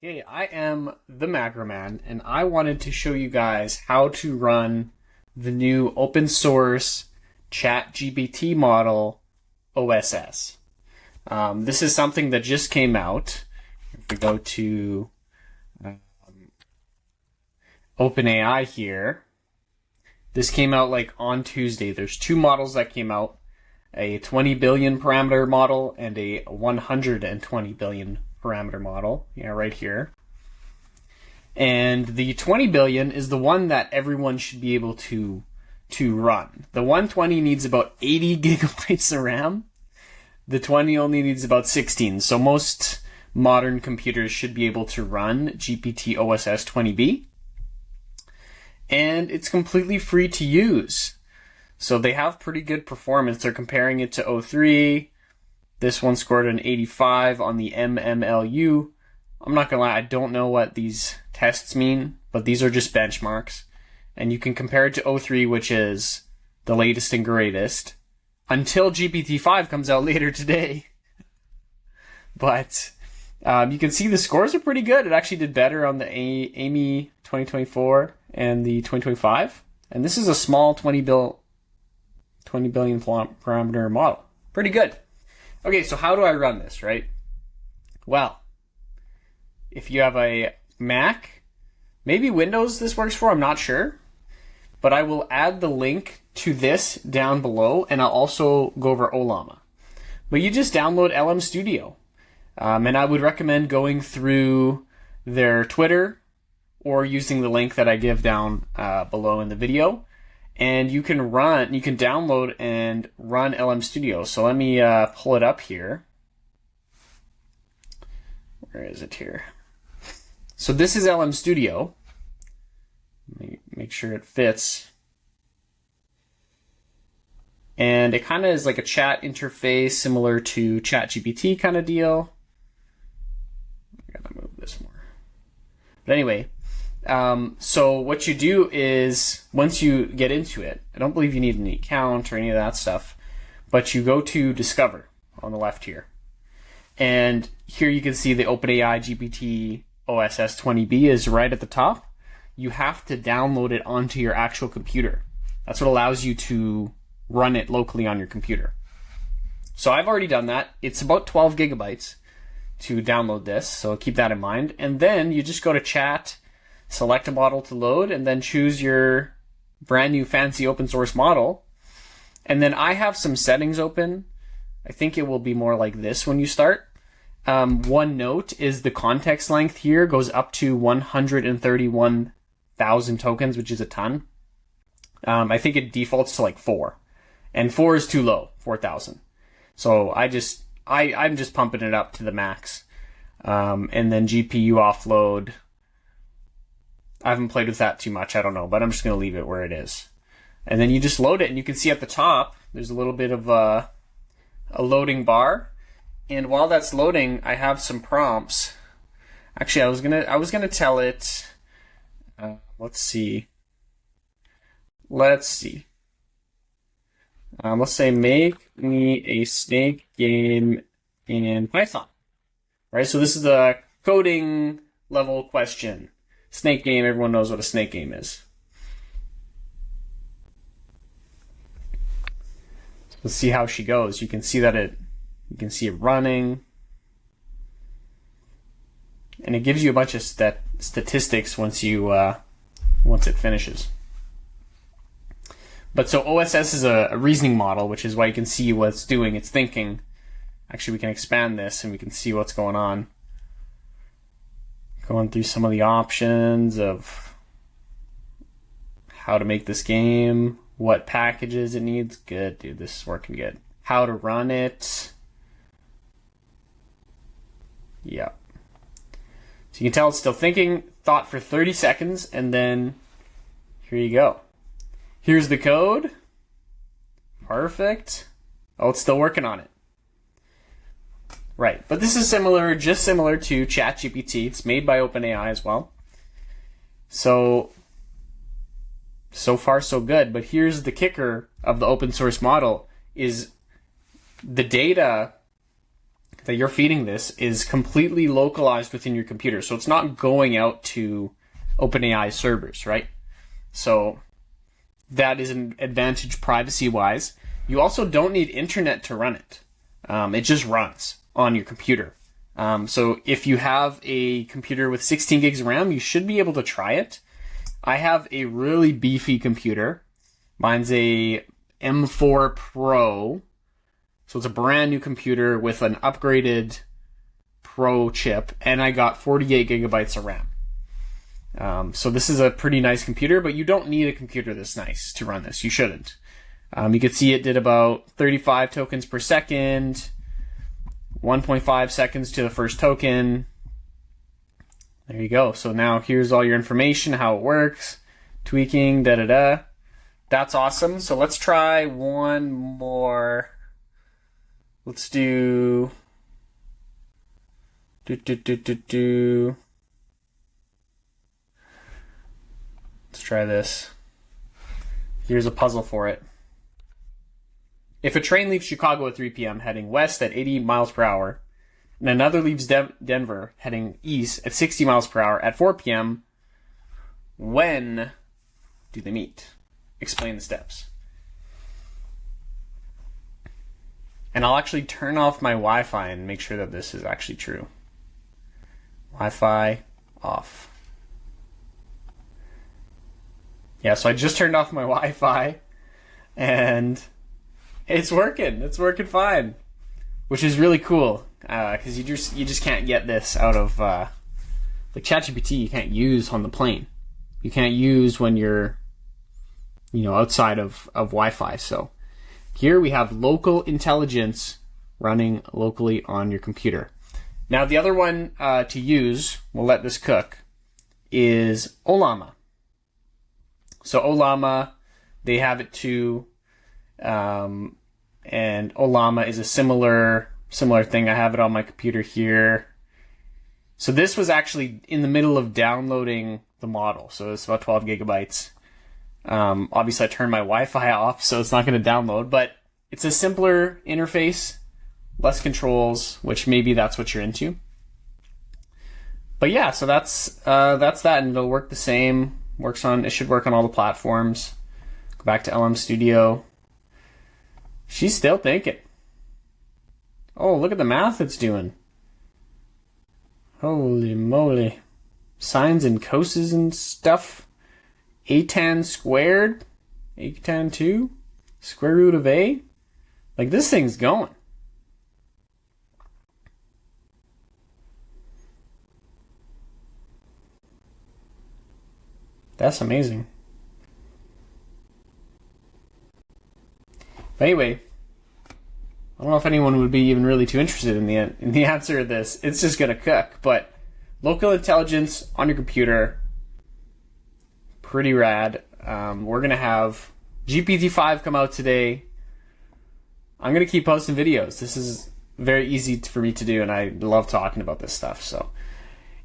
Hey, I am the Macroman, and I wanted to show you guys how to run the new open source ChatGPT model OSS. This is something that just came out. If we go to OpenAI here, this came out like on Tuesday. There's two models that came out, a 20 billion parameter model and a 120 billion parameter model, right here. And the 20 billion is the one that everyone should be able to run. The 120 needs about 80 gigabytes of RAM. The 20 only needs about 16. So most modern computers should be able to run gpt-oss-20b. And it's completely free to use. So they have pretty good performance. They're comparing it to O3. This one scored an 85 on the MMLU. I'm not gonna lie, I don't know what these tests mean, but these are just benchmarks. And you can compare it to O3, which is the latest and greatest, until GPT-5 comes out later today. But you can see the scores are pretty good. It actually did better on the AMI 2024 and the 2025. And this is a small 20 billion parameter model. Pretty good. Okay, so how do I run this, right? Well, if you have a Mac, maybe Windows this works for, I'm not sure. But I will add the link to this down below, and I'll also go over Ollama. But you just download LM Studio. And I would recommend going through their Twitter or using the link that I give down below in the video. And you can download and run LM Studio. So let me pull it up here. Where is it here? So this is LM Studio. Let me make sure it fits. And it kind of is like a chat interface similar to ChatGPT kind of deal. I gotta move this more. But anyway, so what you do is, once you get into it, I don't believe you need an account or any of that stuff, but you go to Discover on the left here. And here you can see the OpenAI gpt-oss-20b is right at the top. You have to download it onto your actual computer. That's what allows you to run it locally on your computer. So I've already done that. It's about 12 gigabytes to download this, so keep that in mind. And then you just go to Chat, select a model to load, and then choose your brand new fancy open source model. And then I have some settings open. I think it will be more like this when you start. One note is the context length here goes up to 131,000 tokens, which is a ton. I think it defaults to like 4. And 4 is too low, 4,000. So I'm just pumping it up to the max. And then GPU offload, I haven't played with that too much, I don't know, but I'm just going to leave it where it is. And then you just load it, and you can see at the top, there's a little bit of a loading bar. And while that's loading, I have some prompts. Actually, I was gonna tell it, let's see. Let's say make me a snake game in Python. Right, so this is a coding level question. Snake game, everyone knows what a snake game is. So let's see how she goes. You can see it running. And it gives you a bunch of statistics once it finishes. But so OSS is a reasoning model, which is why you can see what it's doing. It's thinking. Actually, we can expand this and we can see what's going on. Going through some of the options of how to make this game, what packages it needs. Good, dude, this is working good. How to run it. Yeah. So you can tell it's still thinking, thought for 30 seconds, and then here you go. Here's the code. Perfect. Oh, it's still working on it. Right, but this is just similar to ChatGPT. It's made by OpenAI as well. So far so good, but here's the kicker of the open source model is the data that you're feeding this is completely localized within your computer. So it's not going out to OpenAI servers, right? So that is an advantage privacy-wise. You also don't need internet to run it. It just runs on your computer. So if you have a computer with 16 gigs of RAM, you should be able to try it. I have a really beefy computer. Mine's a M4 Pro. So it's a brand new computer with an upgraded Pro chip, and I got 48 gigabytes of RAM. So this is a pretty nice computer, but you don't need a computer this nice to run this. You shouldn't. You could see it did about 35 tokens per second, 1.5 seconds to the first token. There you go. So now here's all your information, how it works, tweaking, da-da-da. That's awesome. So let's try one more. Let's do... Let's try this. Here's a puzzle for it. If a train leaves Chicago at 3 p.m. heading west at 80 miles per hour, and another leaves Denver heading east at 60 miles per hour at 4 p.m., when do they meet? Explain the steps. And I'll actually turn off my Wi-Fi and make sure that this is actually true. Wi-Fi off. Yeah, so I just turned off my Wi-Fi and it's working. It's working fine, which is really cool because you just can't get this out of like ChatGPT. You can't use on the plane. You can't use when you're outside of Wi-Fi. So here we have local intelligence running locally on your computer. Now the other one to use, we'll let this cook, is Ollama. So Ollama, they have it too, and Ollama is a similar thing. I have it on my computer here. So this was actually in the middle of downloading the model, so it's about 12 gigabytes. Obviously I turned my Wi-Fi off, so it's not going to download, but it's a simpler interface, less controls, which maybe that's what you're into. But yeah, so that's that, and it'll work the same. It should work on all the platforms. Go back to LM Studio. She's still thinking. Oh, look at the math it's doing. Holy moly. Sines and coses and stuff. A-tan squared. A-tan 2. Square root of A. Like, this thing's going. That's amazing. But anyway, I don't know if anyone would be even really too interested in the answer to this. It's just gonna cook. But local intelligence on your computer, pretty rad. We're gonna have GPT-5 come out today. I'm gonna keep posting videos. This is very easy for me to do, and I love talking about this stuff. So,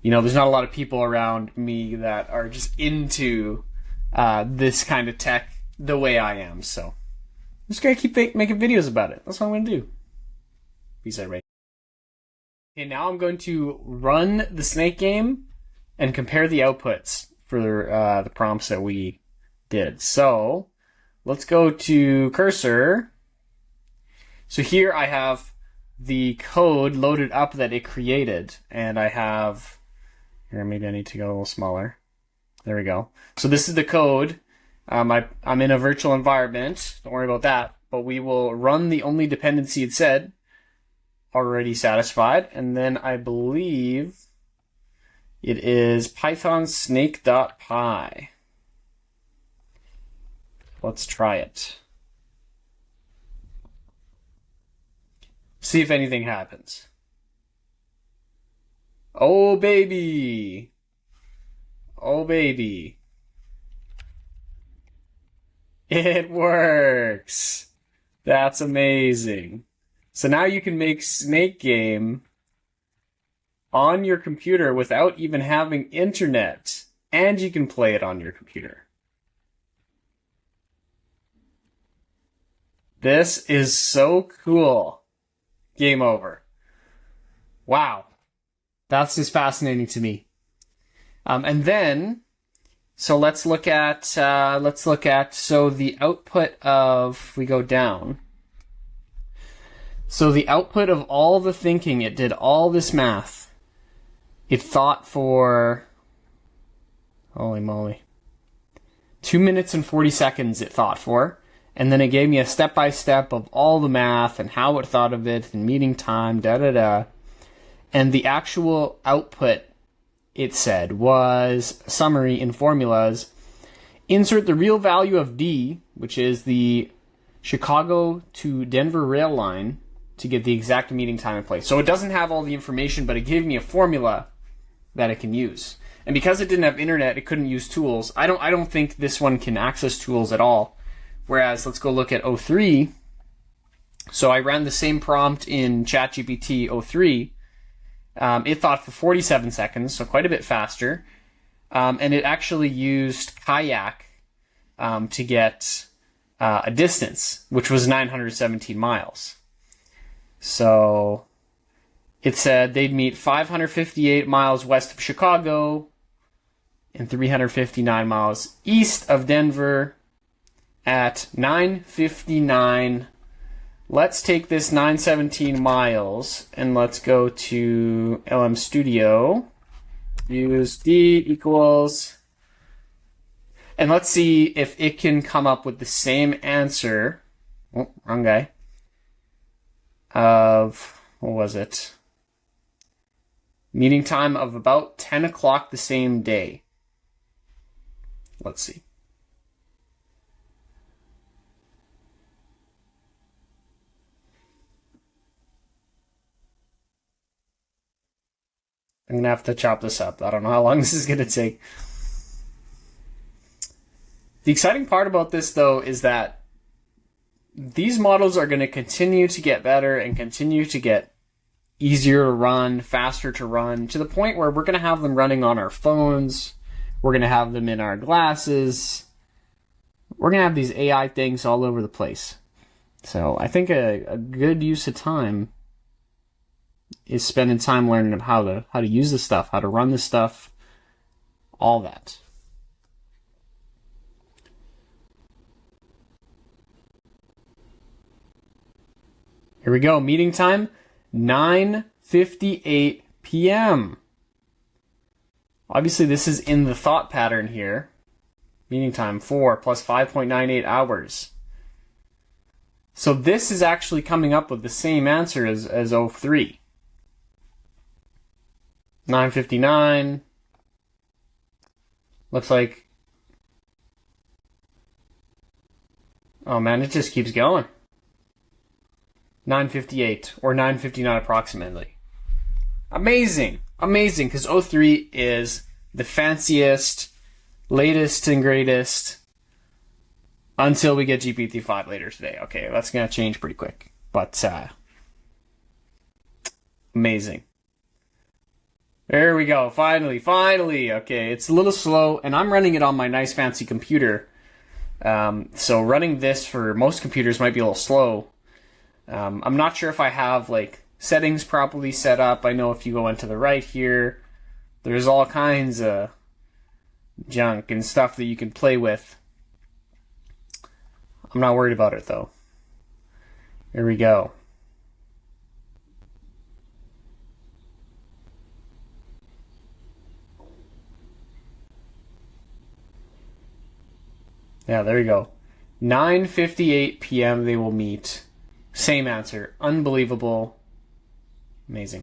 there's not a lot of people around me that are just into this kind of tech the way I am. So I'm just going to keep making videos about it. That's what I'm going to do. Peace out, Ray. Okay, now I'm going to run the snake game and compare the outputs for the prompts that we did. So let's go to cursor. So here I have the code loaded up that it created, and I have... Here, maybe I need to go a little smaller. There we go. So this is the code. I'm in a virtual environment. Don't worry about that. But we will run the only dependency it said. Already satisfied. And then I believe it is python snake.py. Let's try it. See if anything happens. Oh, baby. Oh, baby. It works. That's amazing. So now you can make Snake Game on your computer without even having internet. And you can play it on your computer. This is so cool. Game over. Wow. That's just fascinating to me. And then, so let's look at, so the output of, we go down. So the output of all the thinking, it did all this math. It thought for, holy moly, 2 minutes and 40 seconds it thought for. And then it gave me a step-by-step of all the math and how it thought of it and meeting time, da-da-da. And the actual output, it said, was summary in formulas. Insert the real value of D, which is the Chicago to Denver rail line, to get the exact meeting time and place. So it doesn't have all the information, but it gave me a formula that it can use. And because it didn't have internet, it couldn't use tools. I don't think this one can access tools at all. Whereas, let's go look at O3. So I ran the same prompt in ChatGPT-O3. It thought for 47 seconds, so quite a bit faster. And it actually used Kayak to get a distance, which was 917 miles. So it said they'd meet 558 miles west of Chicago and 359 miles east of Denver at 9:59. Let's take this 917 miles and let's go to LM Studio. Use D equals, and let's see if it can come up with the same answer. Oh, wrong guy. Of, what was it? Meeting time of about 10 o'clock the same day. Let's see. I'm going to have to chop this up. I don't know how long this is going to take. The exciting part about this, though, is that these models are going to continue to get better and continue to get easier to run, faster to run, to the point where we're going to have them running on our phones. We're going to have them in our glasses. We're going to have these AI things all over the place. So I think a good use of time is spending time learning how to use this stuff, how to run this stuff, all that. Here we go. Meeting time, 9:58 p.m. Obviously, this is in the thought pattern here. Meeting time, 4 plus 5.98 hours. So this is actually coming up with the same answer as O3. 9:59. Looks like... oh man, it just keeps going. 9:58 or 9:59 approximately. Amazing, amazing, because O3 is the fanciest, latest and greatest until we get GPT-5 later today. Okay, that's gonna change pretty quick, but amazing. There we go. Finally. Okay, it's a little slow, and I'm running it on my nice fancy computer. So running this for most computers might be a little slow. I'm not sure if I have like settings properly set up. I know if you go into the right here, there's all kinds of junk and stuff that you can play with. I'm not worried about it though. Here we go. Yeah, there you go. 9:58 p.m. they will meet. Same answer. Unbelievable. Amazing.